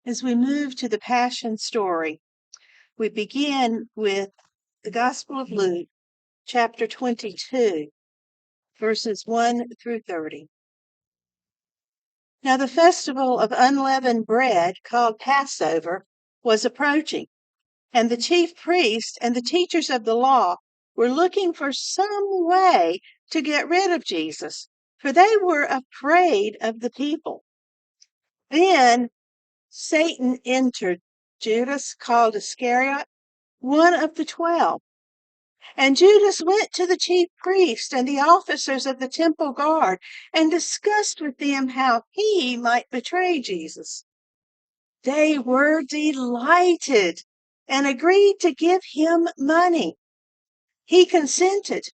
As we move to the Passion story, we begin with the Gospel of Luke, chapter 22, verses 1 through 30. Now the festival of unleavened bread, called Passover, was approaching, and the chief priests and the teachers of the law were looking for some way to get rid of Jesus, for they were afraid of the people. Then Satan entered Judas, called Iscariot, one of the 12. And Judas went to the chief priests and the officers of the temple guard and discussed with them how he might betray Jesus. They were delighted and agreed to give him money. He consented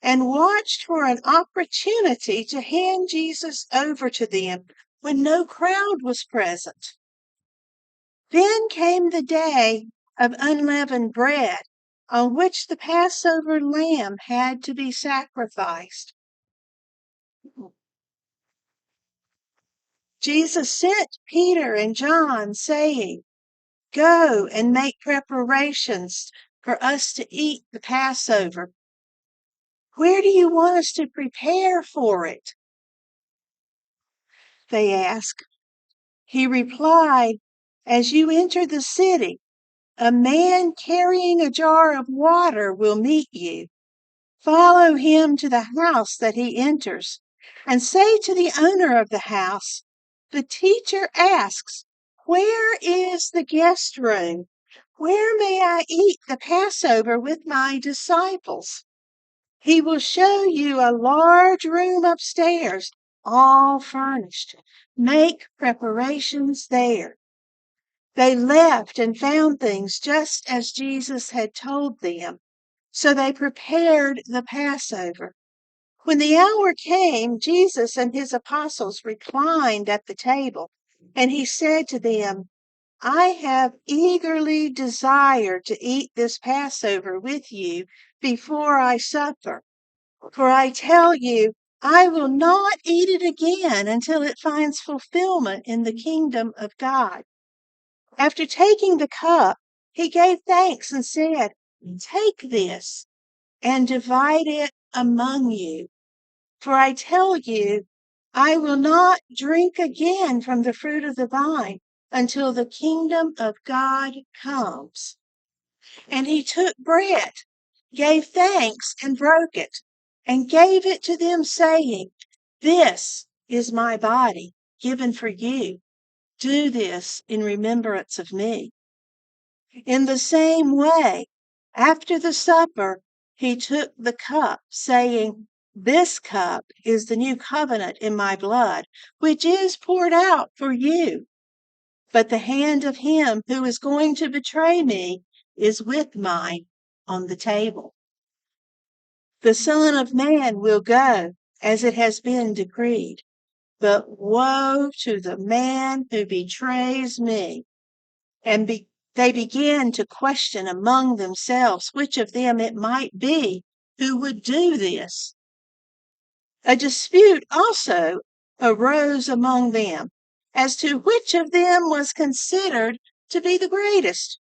and watched for an opportunity to hand Jesus over to them when no crowd was present. Then came the day of unleavened bread, on which the Passover lamb had to be sacrificed. Jesus sent Peter and John, saying, "Go and make preparations for us to eat the Passover." "Where do you want us to prepare for it?" they asked. He replied, "As you enter the city, a man carrying a jar of water will meet you. Follow him to the house that he enters, and say to the owner of the house, 'The teacher asks, where is the guest room? Where may I eat the Passover with my disciples?' He will show you a large room upstairs, all furnished. Make preparations there." They left and found things just as Jesus had told them. So they prepared the Passover. When the hour came, Jesus and his apostles reclined at the table, and he said to them, "I have eagerly desired to eat this Passover with you before I suffer. For I tell you, I will not eat it again until it finds fulfillment in the kingdom of God." After taking the cup, he gave thanks and said, "Take this and divide it among you. For I tell you, I will not drink again from the fruit of the vine until the kingdom of God comes." And he took bread, gave thanks, and broke it, and gave it to them, saying, "This is my body, given for you. Do this in remembrance of me." In the same way, after the supper, he took the cup, saying, "This cup is the new covenant in my blood, which is poured out for you. But the hand of him who is going to betray me is with mine on the table. The Son of Man will go as it has been decreed, but woe to the man who betrays me." And they began to question among themselves which of them it might be who would do this. A dispute also arose among them as to which of them was considered to be the greatest.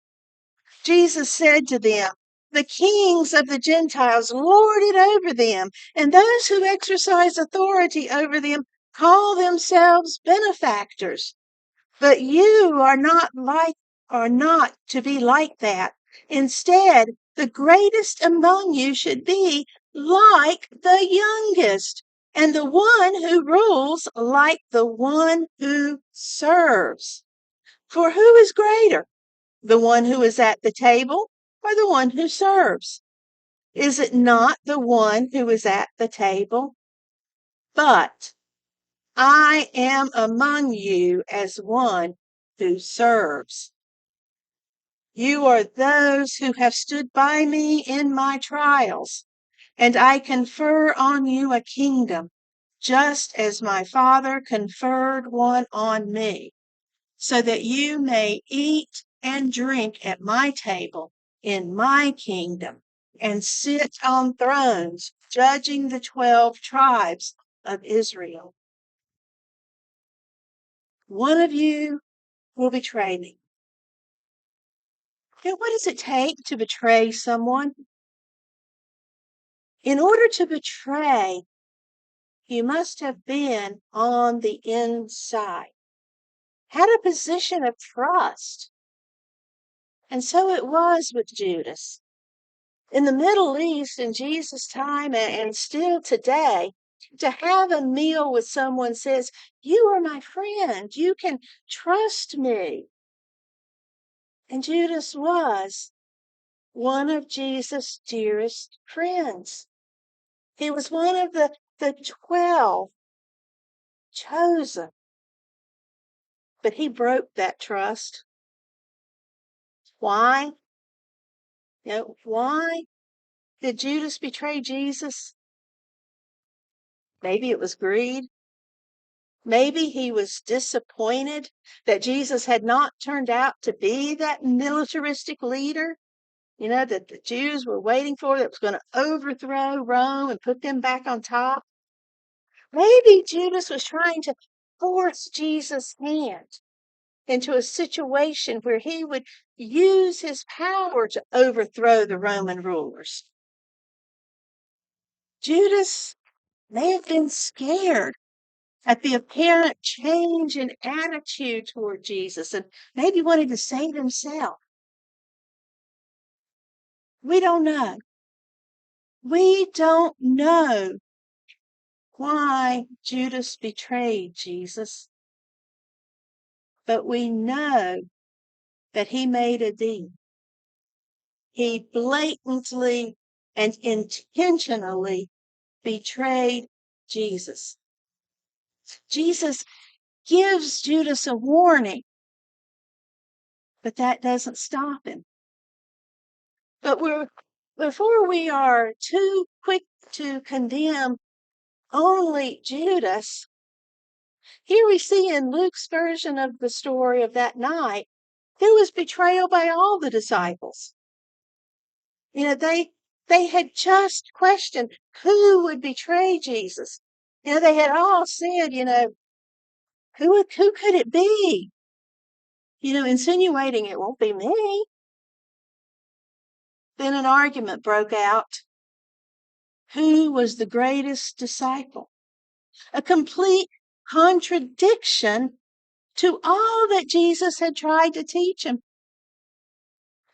Jesus said to them, "The kings of the Gentiles lord it over them, and those who exercise authority over them call themselves benefactors. But you are not to be like that. Instead, the greatest among you should be like the youngest, and the one who rules like the one who serves. For who is greater, the one who is at the table or the one who serves? Is it not the one who is at the table? But I am among you as one who serves. You are those who have stood by me in my trials, and I confer on you a kingdom, just as my Father conferred one on me, so that you may eat and drink at my table in my kingdom, and sit on thrones judging the 12 tribes of Israel. One of you will betray me. Now, what does it take to betray someone? In order to betray, you must have been on the inside, had a position of trust. And so it was with Judas. In the Middle East in Jesus' time and still today, to have a meal with someone says, "You are my friend. You can trust me." And Judas was one of Jesus' dearest friends. He was one of the 12 chosen. But he broke that trust. Why? Why did Judas betray Jesus? Maybe it was greed. Maybe he was disappointed that Jesus had not turned out to be that militaristic leader, that the Jews were waiting for, that was going to overthrow Rome and put them back on top. Maybe Judas was trying to force Jesus' hand into a situation where he would use his power to overthrow the Roman rulers. Judas may have been scared at the apparent change in attitude toward Jesus and maybe wanted to save himself. We don't know. We don't know why Judas betrayed Jesus, but we know that he made a deal. He blatantly and intentionally betrayed Jesus. Jesus gives Judas a warning, but that doesn't stop him. But before we are too quick to condemn only Judas, here we see in Luke's version of the story of that night, there was betrayal by all the disciples. They had just questioned who would betray Jesus. They had all said, who could it be? Insinuating it won't be me. Then an argument broke out. Who was the greatest disciple? A complete contradiction to all that Jesus had tried to teach him.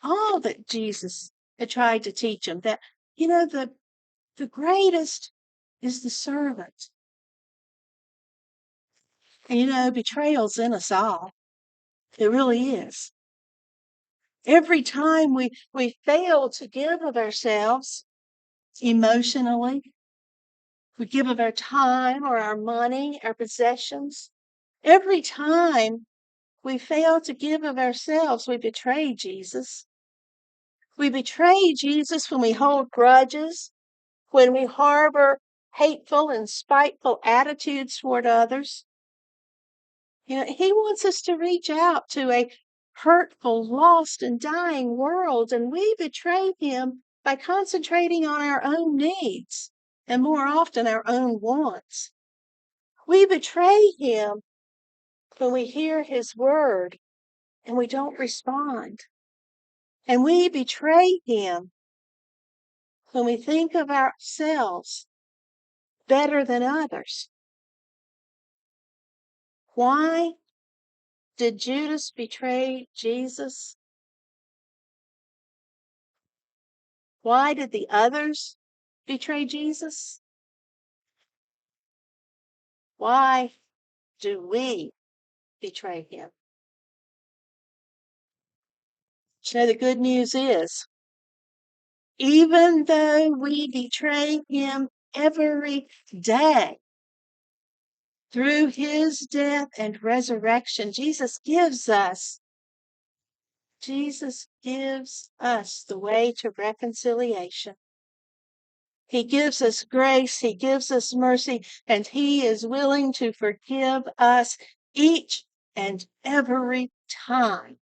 All that Jesus had tried to teach him. That, the greatest is the servant. And betrayal's in us all. It really is. Every time we fail to give of ourselves emotionally, we give of our time or our money, our possessions. Every time we fail to give of ourselves, we betray Jesus. We betray Jesus when we hold grudges, when we harbor hateful and spiteful attitudes toward others. He wants us to reach out to a hurtful, lost, and dying world, and we betray him by concentrating on our own needs and more often our own wants. We betray him when we hear his word and we don't respond. And we betray him when we think of ourselves better than others. Why did Judas betray Jesus? Why did the others betray Jesus? Why do we betray him? The good news is, even though we betray him every day, through his death and resurrection, Jesus gives us the way to reconciliation. He gives us grace, he gives us mercy, and he is willing to forgive us each and every time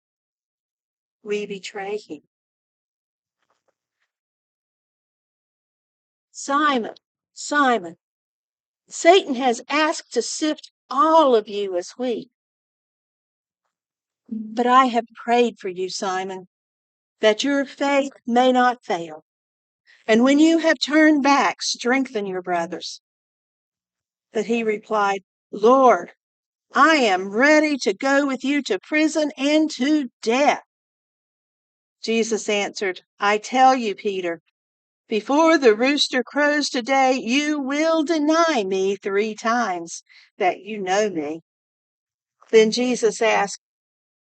we betray him. Simon, Simon, Satan has asked to sift all of you as wheat. But I have prayed for you, Simon, that your faith may not fail. And when you have turned back, strengthen your brothers." But he replied, "Lord, I am ready to go with you to prison and to death." Jesus answered, "I tell you, Peter, before the rooster crows today, you will deny me 3 times that you know me." Then Jesus asked,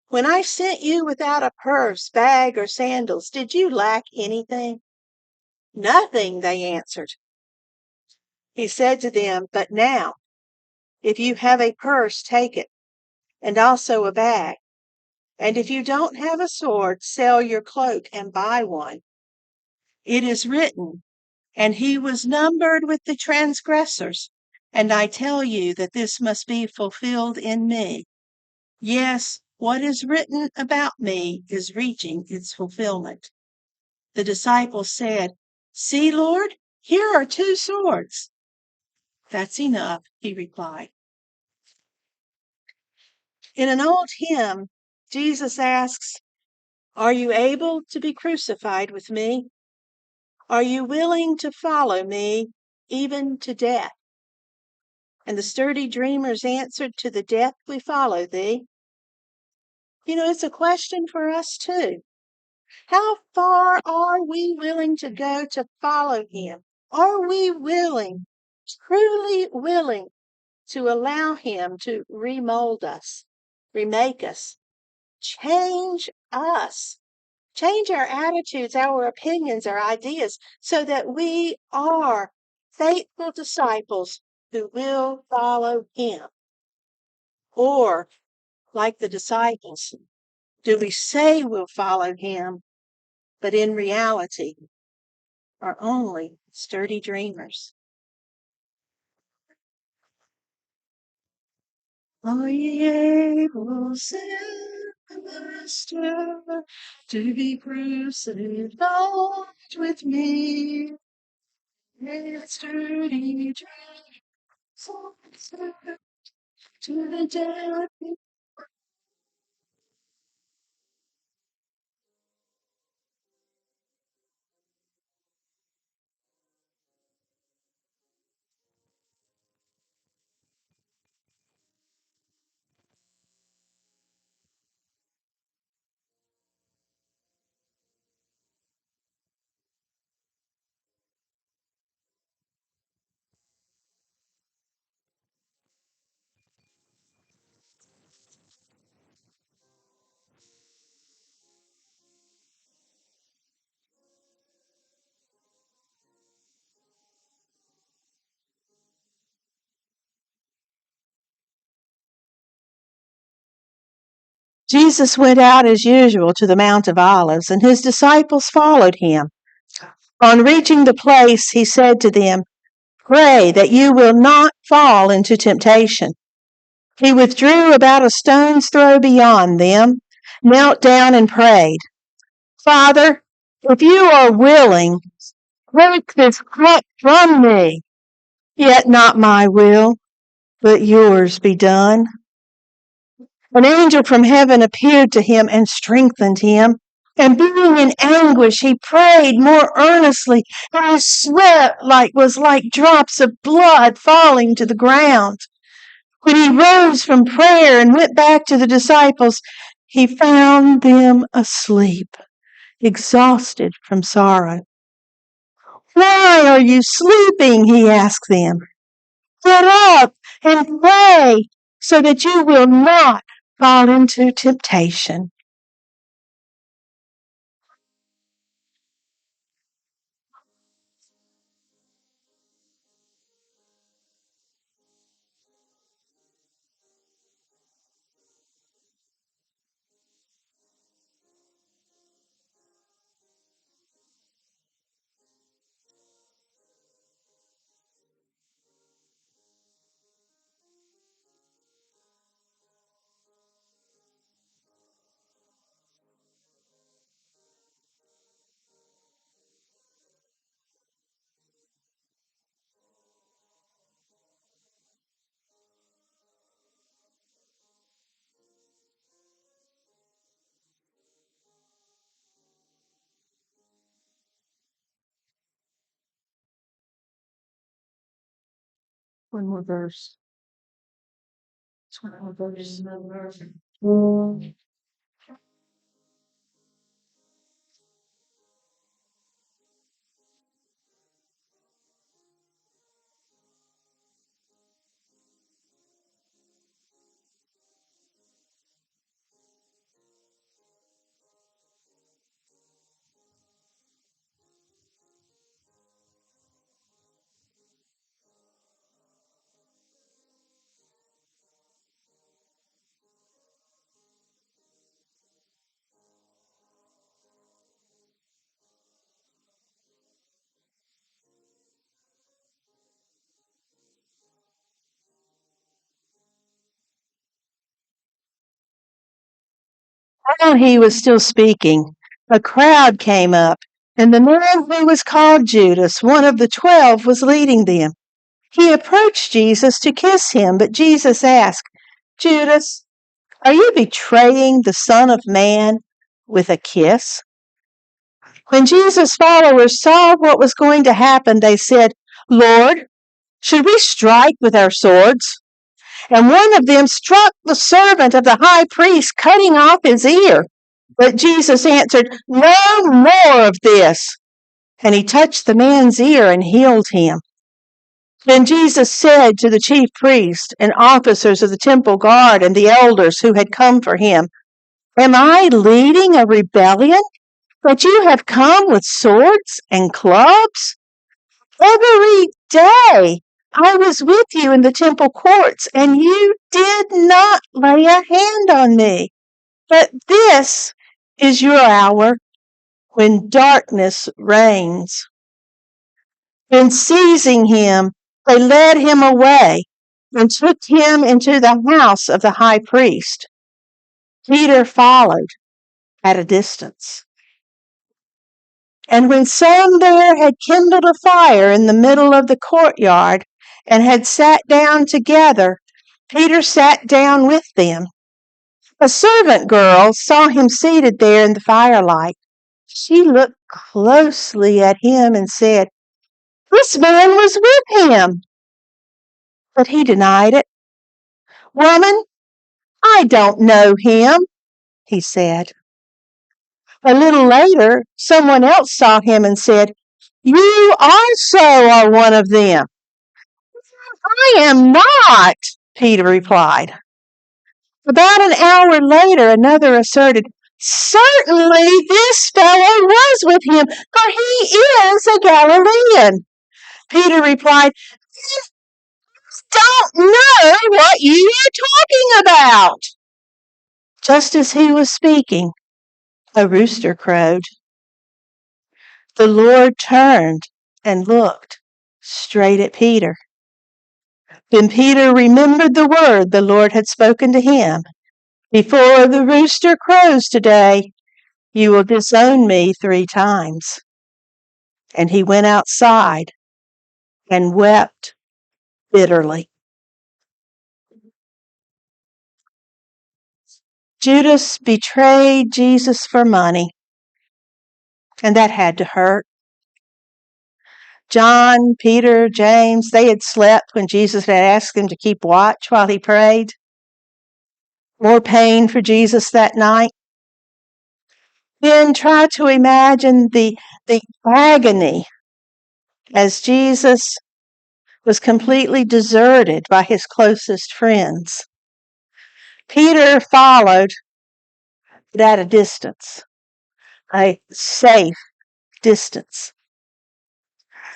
"When I sent you without a purse, bag, or sandals, did you lack anything?" "Nothing," they answered. He said to them, "But now, if you have a purse, take it, and also a bag. And if you don't have a sword, sell your cloak and buy one. It is written, 'And he was numbered with the transgressors.' And I tell you that this must be fulfilled in me. Yes, what is written about me is reaching its fulfillment." The disciples said, "See, Lord, here are 2 swords." "That's enough," he replied. In an old hymn, Jesus asks, "Are you able to be crucified with me? Are you willing to follow me even to death?" And the sturdy dreamers answered, "To the death we follow thee." It's a question for us too. How far are we willing to go to follow him? Are we willing, truly willing, to allow him to remold us, remake us, change us, change our attitudes, our opinions, our ideas, so that we are faithful disciples who will follow him? Or, like the disciples, do we say we'll follow him, but in reality are only sturdy dreamers? "Are ye able," said the Master, "to be crucified with me? It's sturdy dreams to the death." Jesus went out as usual to the Mount of Olives, and his disciples followed him. On reaching the place, he said to them, "Pray that you will not fall into temptation." He withdrew about a stone's throw beyond them, knelt down, and prayed, "Father, if you are willing, take this cup from me. Yet not my will, but yours be done." An angel from heaven appeared to him and strengthened him. And being in anguish, he prayed more earnestly, and his sweat was like drops of blood falling to the ground. When he rose from prayer and went back to the disciples, he found them asleep, exhausted from sorrow. "Why are you sleeping?" he asked them. "Get up and pray so that you will not fall into temptation." One more verse. One more verse. While he was still speaking, a crowd came up, and the man who was called Judas, one of the 12, was leading them. He approached Jesus to kiss him, but Jesus asked, Judas, are you betraying the Son of Man with a kiss? When Jesus' followers saw what was going to happen, they said, Lord, should we strike with our swords? And one of them struck the servant of the high priest, cutting off his ear. But Jesus answered, No more of this. And he touched the man's ear and healed him. Then Jesus said to the chief priests and officers of the temple guard and the elders who had come for him, Am I leading a rebellion that you have come with swords and clubs? Every day I was with you in the temple courts, and you did not lay a hand on me. But this is your hour when darkness reigns. Then seizing him, they led him away and took him into the house of the high priest. Peter followed at a distance. And when some there had kindled a fire in the middle of the courtyard and had sat down together, Peter sat down with them. A servant girl saw him seated there in the firelight. She looked closely at him and said, This man was with him. But he denied it. Woman, I don't know him, he said. A little later, someone else saw him and said, You also are one of them. I am not, Peter replied. About an hour later, another asserted, Certainly this fellow was with him, for he is a Galilean. Peter replied, Don't know what you are talking about. Just as he was speaking, a rooster crowed. The Lord turned and looked straight at Peter. Then Peter remembered the word the Lord had spoken to him. Before the rooster crows today, you will disown me 3 times. And he went outside and wept bitterly. Judas betrayed Jesus for money, and that had to hurt. John, Peter, James, they had slept when Jesus had asked them to keep watch while he prayed. More pain for Jesus that night. Then try to imagine the agony as Jesus was completely deserted by his closest friends. Peter followed, but at a distance, a safe distance.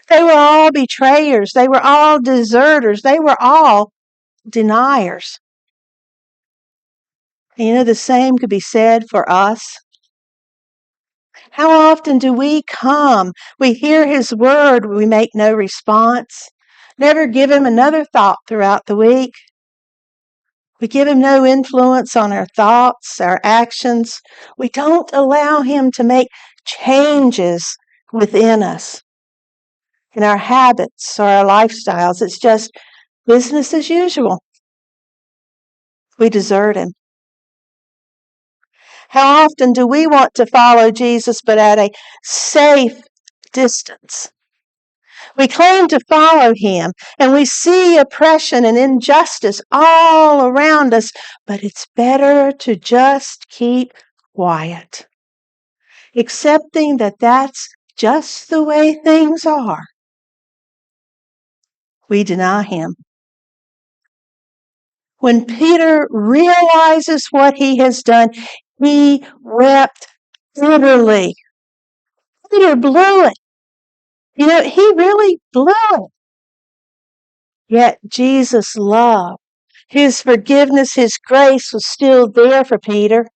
They were all betrayers. They were all deserters. They were all deniers. The same could be said for us. How often do we come? We hear his word, we make no response. Never give him another thought throughout the week. We give him no influence on our thoughts, our actions. We don't allow him to make changes within us, in our habits or our lifestyles. It's just business as usual. We desert him. How often do we want to follow Jesus but at a safe distance? We claim to follow him, and we see oppression and injustice all around us, but it's better to just keep quiet, accepting that that's just the way things are. We deny him. When Peter realizes what he has done, he wept bitterly. Peter blew it. He really blew it. Yet Jesus' love, his forgiveness, his grace was still there for Peter.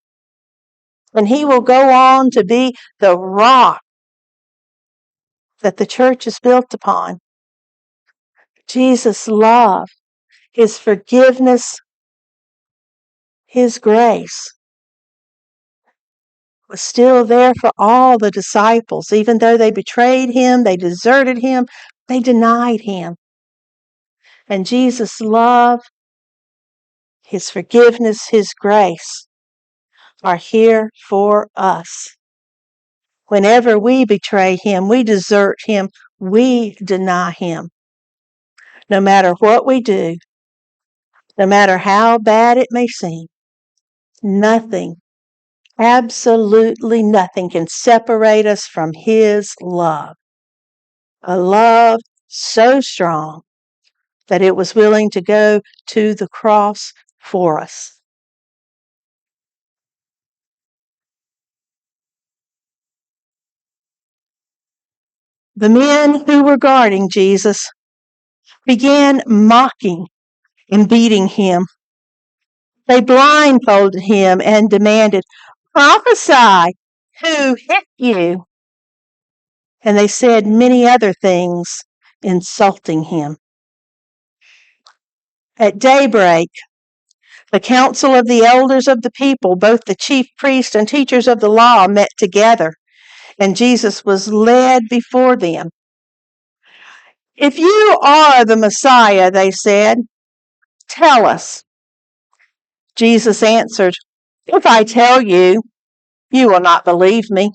And he will go on to be the rock that the church is built upon. Jesus' love, his forgiveness, his grace was still there for all the disciples. Even though they betrayed him, they deserted him, they denied him. And Jesus' love, his forgiveness, his grace are here for us. Whenever we betray him, we desert him, we deny him. No matter what we do, no matter how bad it may seem, nothing, absolutely nothing can separate us from his love. A love so strong that it was willing to go to the cross for us. The men who were guarding Jesus began mocking and beating him. They blindfolded him and demanded, "Prophesy, who hit you?" And they said many other things, insulting him. At daybreak, the council of the elders of the people, both the chief priests and teachers of the law, met together, and Jesus was led before them. "If you are the Messiah," they said, "tell us." Jesus answered, "If I tell you, you will not believe me.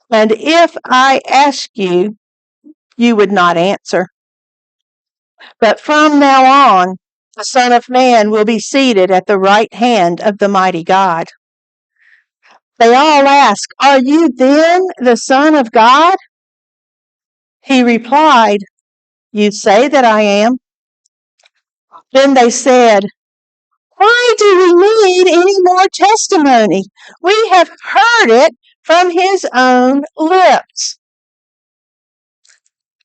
And if I ask you, you would not answer. But from now on, the Son of Man will be seated at the right hand of the mighty God." They all ask, "Are you then the Son of God?" He replied, "You say that I am." Then they said, "Why do we need any more testimony? We have heard it from his own lips."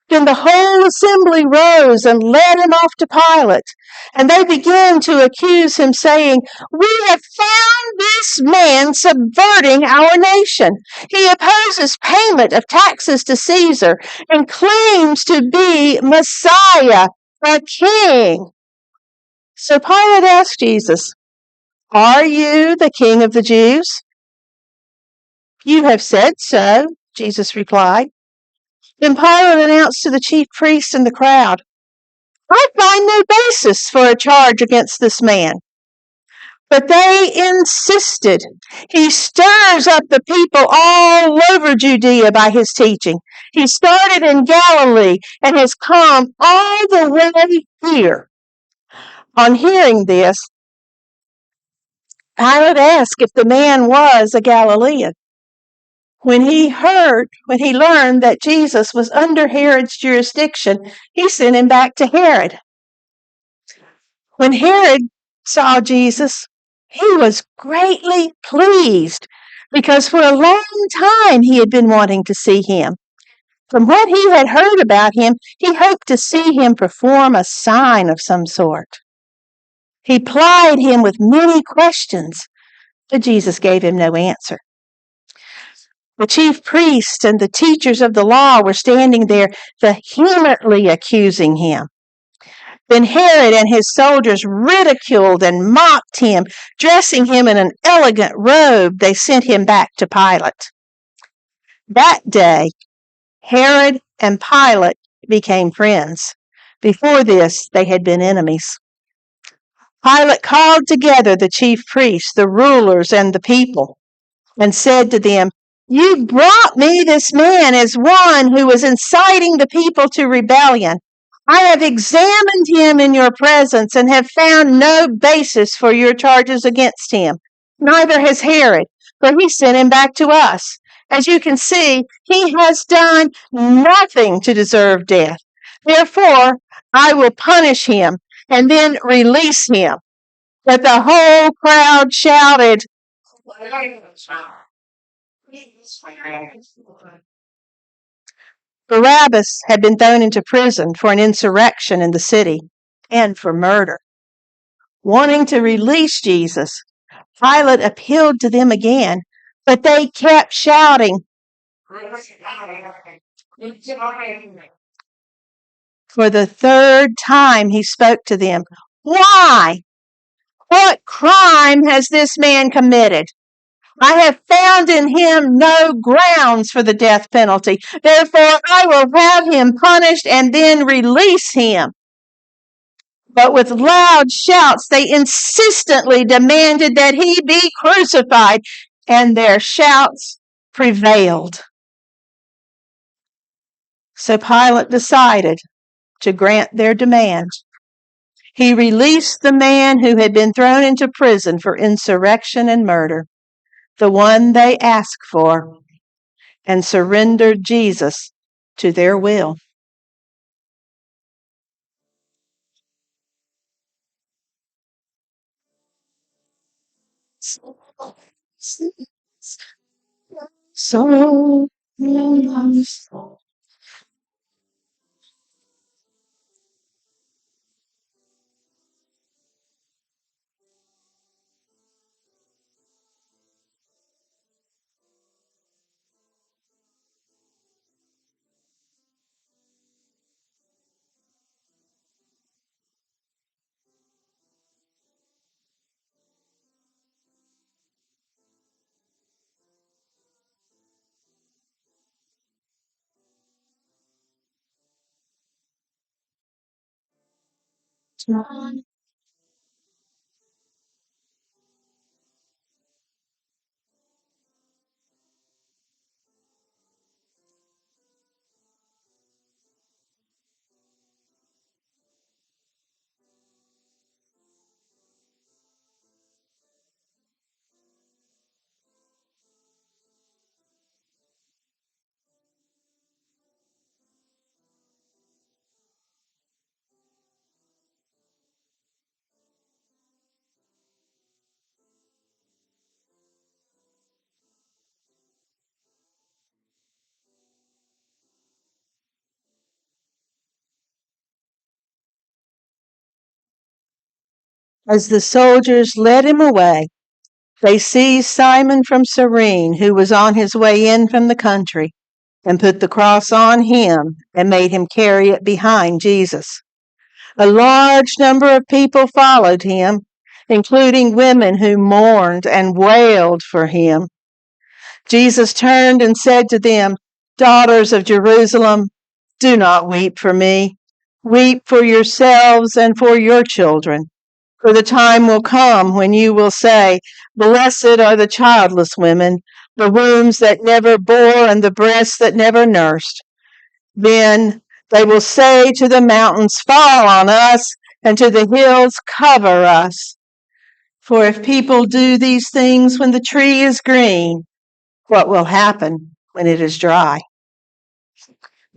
Then the whole assembly rose and led him off to Pilate. And they began to accuse him, saying, "We have found this man subverting our nation. He opposes payment of taxes to Caesar and claims to be Messiah, a king." So Pilate asked Jesus, "Are you the king of the Jews?" "You have said so," Jesus replied. Then Pilate announced to the chief priests and the crowd, "I find no basis for a charge against this man." But they insisted, "He stirs up the people all over Judea by his teaching. He started in Galilee and has come all the way here." On hearing this, Pilate asked if the man was a Galilean. When he learned that Jesus was under Herod's jurisdiction, he sent him back to Herod. When Herod saw Jesus, he was greatly pleased because for a long time he had been wanting to see him. From what he had heard about him, he hoped to see him perform a sign of some sort. He plied him with many questions, but Jesus gave him no answer. The chief priests and the teachers of the law were standing there vehemently accusing him. Then Herod and his soldiers ridiculed and mocked him. Dressing him in an elegant robe, they sent him back to Pilate. That day, Herod and Pilate became friends. Before this, they had been enemies. Pilate called together the chief priests, the rulers, and the people, and said to them, You brought me this man as one who was inciting the people to rebellion. I have examined him in your presence and have found no basis for your charges against him. Neither has Herod, for he sent him back to us. As you can see, he has done nothing to deserve death. Therefore, I will punish him and then release him. But the whole crowd shouted, Barabbas had been thrown into prison for an insurrection in the city and for murder. Wanting to release Jesus, Pilate appealed to them again, but they kept shouting. For the third time he spoke to them. Why? What crime has this man committed? I have found in him no grounds for the death penalty. Therefore, I will have him punished and then release him. But with loud shouts, they insistently demanded that he be crucified, and their shouts prevailed. So Pilate decided to grant their demand. He released the man who had been thrown into prison for insurrection and murder, the one they asked for, and surrendered Jesus to their will. So as the soldiers led him away, they seized Simon from Cyrene, who was on his way in from the country, and put the cross on him and made him carry it behind Jesus. A large number of people followed him, including women who mourned and wailed for him. Jesus turned and said to them, Daughters of Jerusalem, do not weep for me. Weep for yourselves and for your children. For the time will come when you will say, Blessed are the childless women, the wombs that never bore and the breasts that never nursed. Then they will say to the mountains, Fall on us, and to the hills, Cover us. For if people do these things when the tree is green, what will happen when it is dry?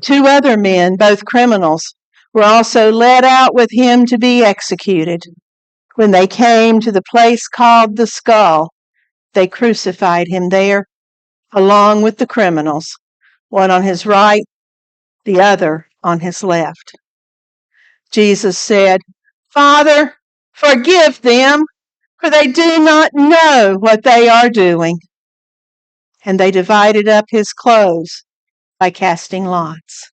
2 other men, both criminals, were also led out with him to be executed. When they came to the place called the Skull, they crucified him there, along with the criminals, one on his right, the other on his left. Jesus said, Father, forgive them, for they do not know what they are doing. And they divided up his clothes by casting lots.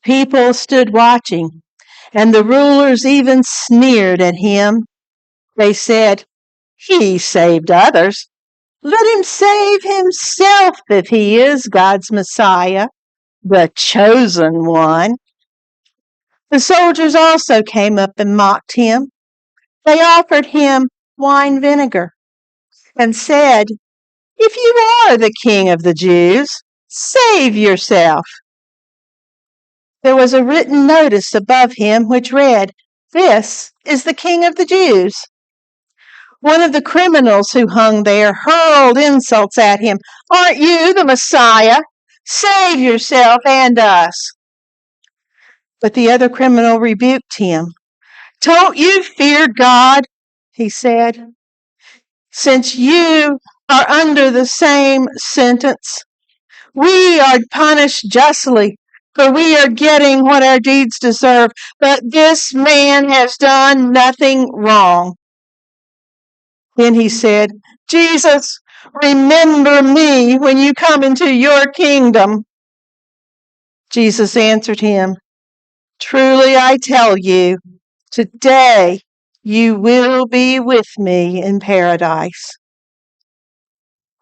People stood watching, and the rulers even sneered at him. They said, "He saved others. Let him save himself if he is God's Messiah, the chosen one." The soldiers also came up and mocked him. They offered him wine vinegar and said, "If you are the king of the Jews, save yourself." There was a written notice above him which read, "This is the king of the Jews." One of the criminals who hung there hurled insults at him. "Aren't you the Messiah? Save yourself and us." But the other criminal rebuked him. "Don't you fear God?" he said, "since you are under the same sentence. We are punished justly, for we are getting what our deeds deserve, but this man has done nothing wrong." Then he said, "Jesus, remember me when you come into your kingdom." Jesus answered him, "Truly I tell you, today you will be with me in paradise."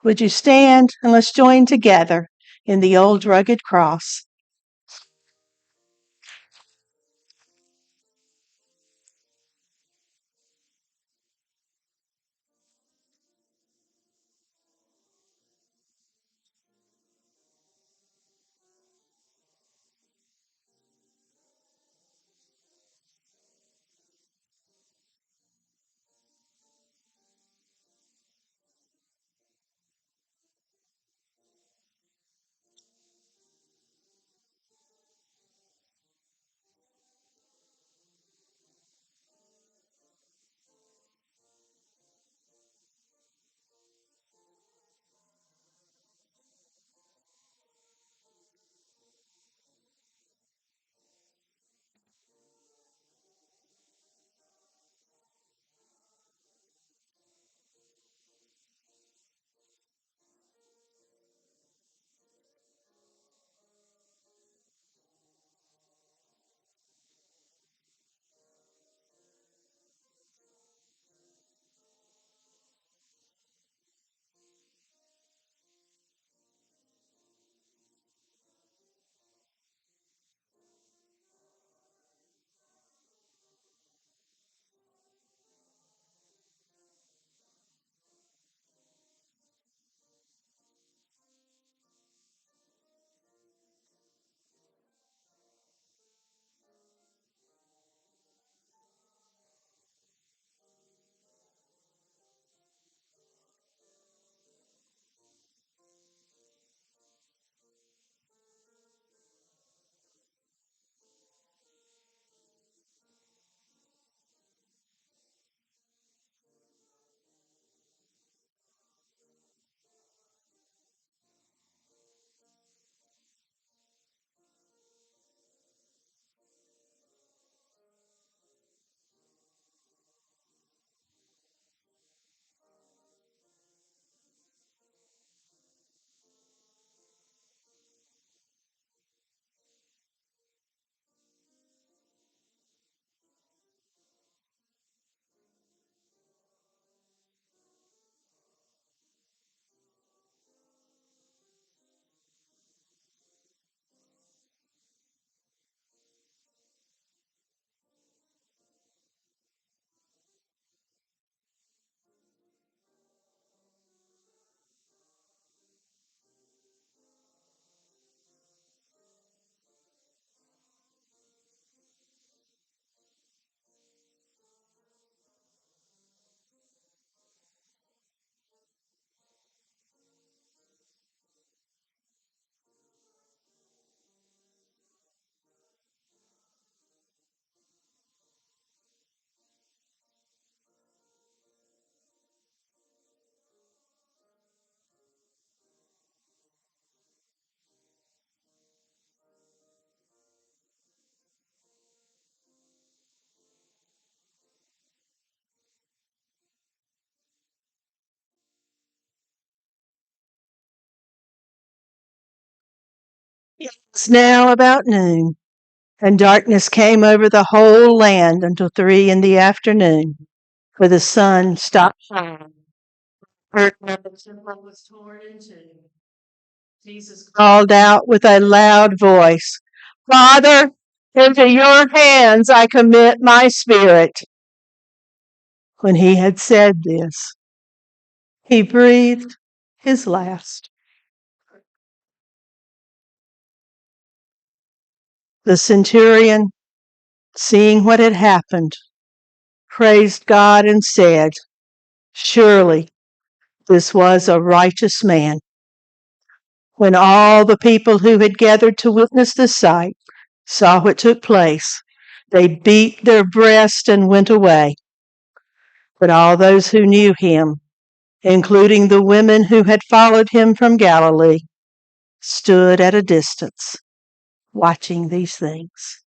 Would you stand and let's join together in the old rugged cross? It's now about noon. And darkness came over the whole land until 3 in the afternoon, for the sun stopped shining. The temple was torn in two. Jesus called out with a loud voice, "Father, into your hands I commit my spirit." When he had said this, he breathed his last. The centurion, seeing what had happened, praised God and said, "Surely this was a righteous man." When all the people who had gathered to witness the sight saw what took place, they beat their breasts and went away. But all those who knew him, including the women who had followed him from Galilee, stood at a distance, watching these things.